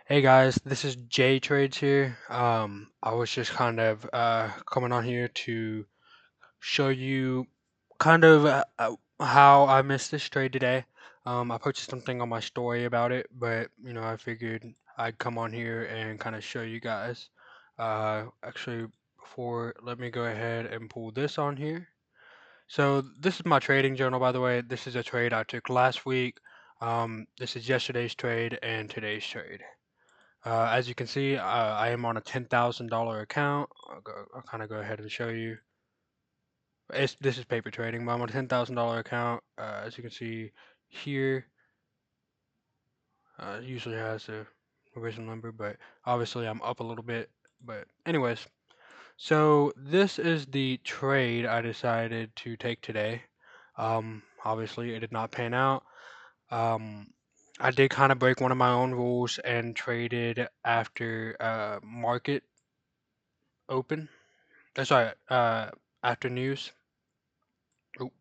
Hey guys, this is J Trades here. I was just kind of coming on here to show you kind of how I missed this trade today. I posted something on my story about it, but I figured I'd come on here and kind of show you guys. Actually, before, let me go ahead and pull this on here. So this is my trading journal, by the way. This is a trade I took last week. This is yesterday's trade and today's trade. As you can see, I am on a $10,000 account. I'll kind of go ahead and show you. This is paper trading, but I'm on a $10,000 account. As you can see here, usually has a original number, but obviously I'm up a little bit. But anyways, so this is the trade I decided to take today. Obviously it did not pan out. Um, I did kind of break one of my own rules and traded after market open. Sorry, after news. Oh,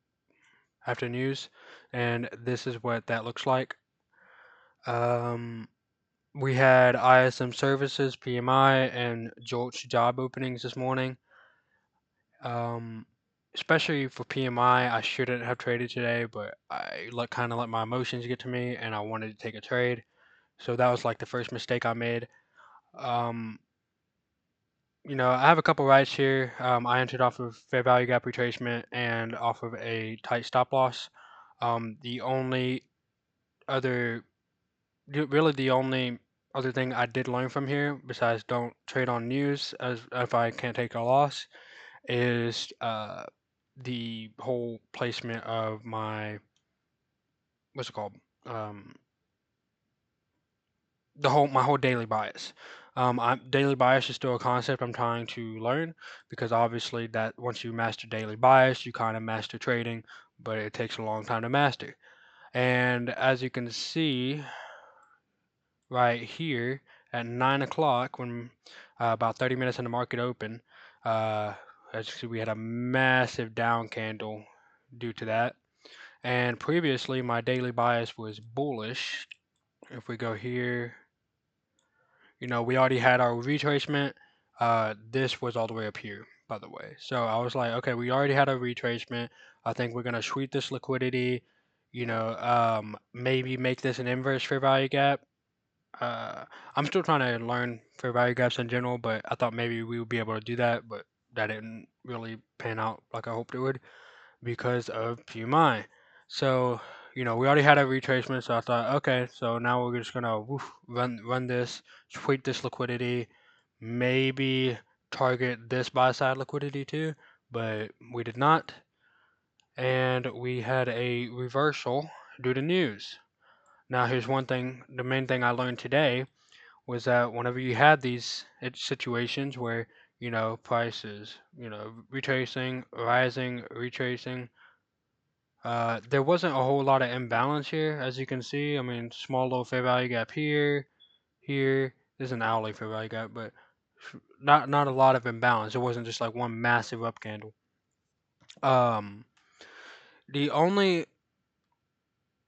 after news, and this is what that looks like. Um, we had ISM Services, PMI, and JOLTS job openings this morning. Um, Especially for PMI, I shouldn't have traded today, but I kind of let my emotions get to me, and I wanted to take a trade. So that was like the first mistake I made. Um, I have a couple rights here. I entered off of fair value gap retracement and off of a tight stop loss. The only other, really the only other thing I did learn from here, besides don't trade on news as if I can't take a loss, is the whole placement of my what's it called? Um, my whole daily bias. Daily bias is still a concept I'm trying to learn because obviously that once you master daily bias, you kind of master trading, but it takes a long time to master. And as you can see right here at 9 o'clock, when about 30 minutes in the market open, uh, as you can see, we had a massive down candle due to that. And previously, my daily bias was bullish. If we go here, we already had our retracement. This was all the way up here, by the way. So I was like, okay, we already had a retracement. I think we're gonna sweep this liquidity. Maybe make this an inverse fair value gap. I'm still trying to learn fair value gaps in general, but I thought maybe we would be able to do that, but that didn't really pan out like I hoped it would because of PMI. So, we already had a retracement, so I thought, okay, so now we're just gonna run this, sweep this liquidity, maybe target this buy side liquidity too, but we did not, and we had a reversal due to news. Now, here's one thing: the main thing I learned today was that whenever you had these situations where prices, retracing, rising, retracing, there wasn't a whole lot of imbalance here, as you can see. I mean, small little fair value gap here, here. There's an hourly fair value gap, but not a lot of imbalance. It wasn't just like one massive up candle. Um, the only,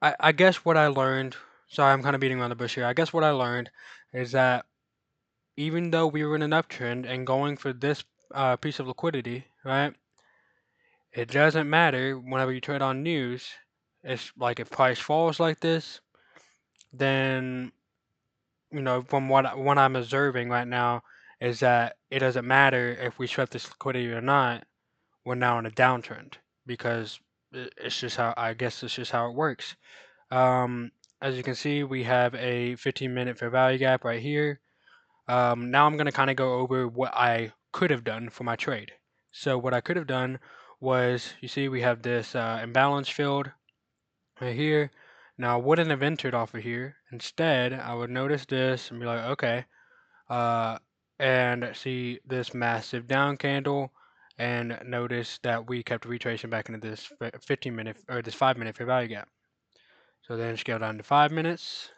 I guess what I learned. Sorry, I'm kind of beating around the bush here. I guess what I learned is that even though we were in an uptrend and going for this piece of liquidity, right? It doesn't matter whenever you trade on news. It's like if price falls like this, then from what I'm observing right now is that it doesn't matter if we sweat this liquidity or not. We're now in a downtrend because it's just how I guess it's just how it works. Um, as you can see, we have a 15-minute fair value gap right here. Now I'm going to kind of go over what I could have done for my trade. So what I could have done was, you see, we have this imbalance field right here. Now I wouldn't have entered off of here. Instead, I would notice this and be like, okay, uh, and see this massive down candle, and notice that we kept retracing back into this 15-minute or this 5-minute fair value gap. So then scale down to 5 minutes.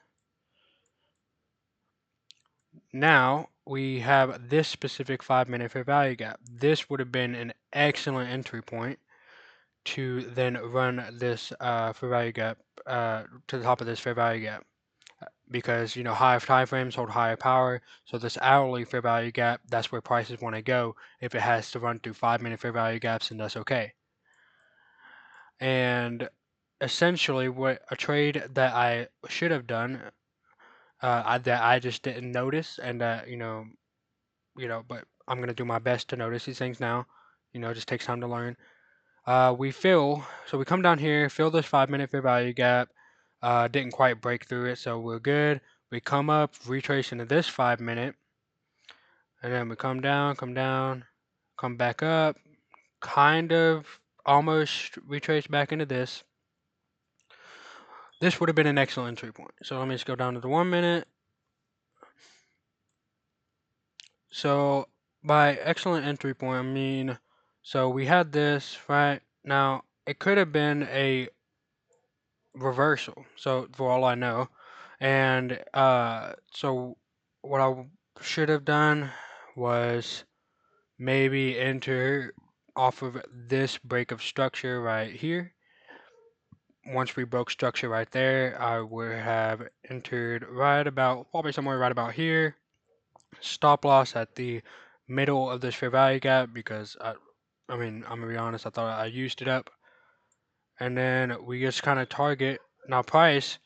Now we have this specific 5-minute fair value gap. This would have been an excellent entry point to then run this fair value gap to the top of this fair value gap. because higher time frames hold higher power. So this hourly fair value gap, that's where prices want to go. If it has to run through 5-minute fair value gaps, then that's okay. And essentially, what a trade that I should have done, that I just didn't notice, and that but I'm gonna do my best to notice these things now. It just takes time to learn. So we come down here, fill this 5-minute fair value gap. Didn't quite break through it, so we're good. We come up, retrace into this 5-minute, and then we come down, come back up, kind of almost retrace back into this. This would have been an excellent entry point. So let me just go down to the 1 minute. So by excellent entry point, I mean, so we had this right now. It could have been a reversal. So for all I know, and so what I should have done was maybe enter off of this break of structure right here. Once we broke structure right there, I would have entered right about, probably somewhere right about here. Stop loss at the middle of this fair value gap because I mean, I'm gonna be honest, I thought I used it up. And then we just kind of target. Now price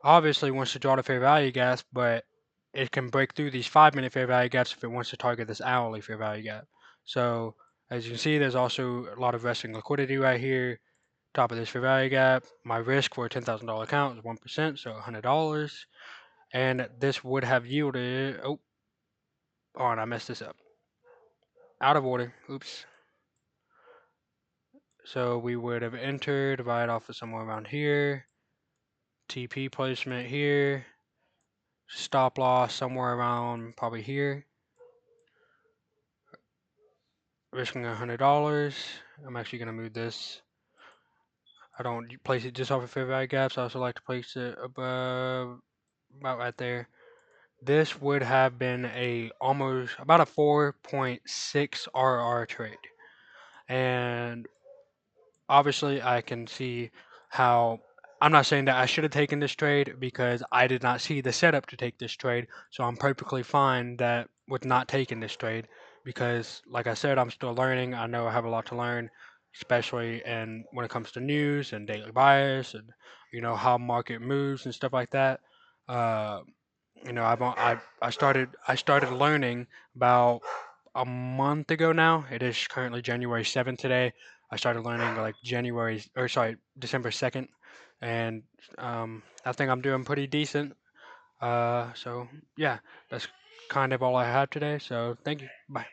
obviously wants to draw the fair value gaps, but it can break through these 5-minute fair value gaps if it wants to target this hourly fair value gap. So as you can see, there's also a lot of resting liquidity right here. Top of this fair value gap. My risk for a $10,000 account is 1%, so $100. And this would have yielded, and I messed this up. Out of order. Oops. So we would have entered right off of somewhere around here. TP placement here. Stop loss somewhere around probably here. Risking $100. I'm actually going to move this. I don't place it just off of fair value gaps. I also like to place it above, about right there. This would have been almost about a 4.6 RR trade. And obviously I can see how, I'm not saying that I should have taken this trade because I did not see the setup to take this trade. So I'm perfectly fine that with not taking this trade because, like I said, I'm still learning. I know I have a lot to learn, especially when it comes to news and daily bias and how market moves and stuff like that. Uh, I started learning about a month ago now. It is currently January 7th today. I started learning like December 2nd, and I think I'm doing pretty decent. So yeah, that's kind of all I have today. So thank you. Bye.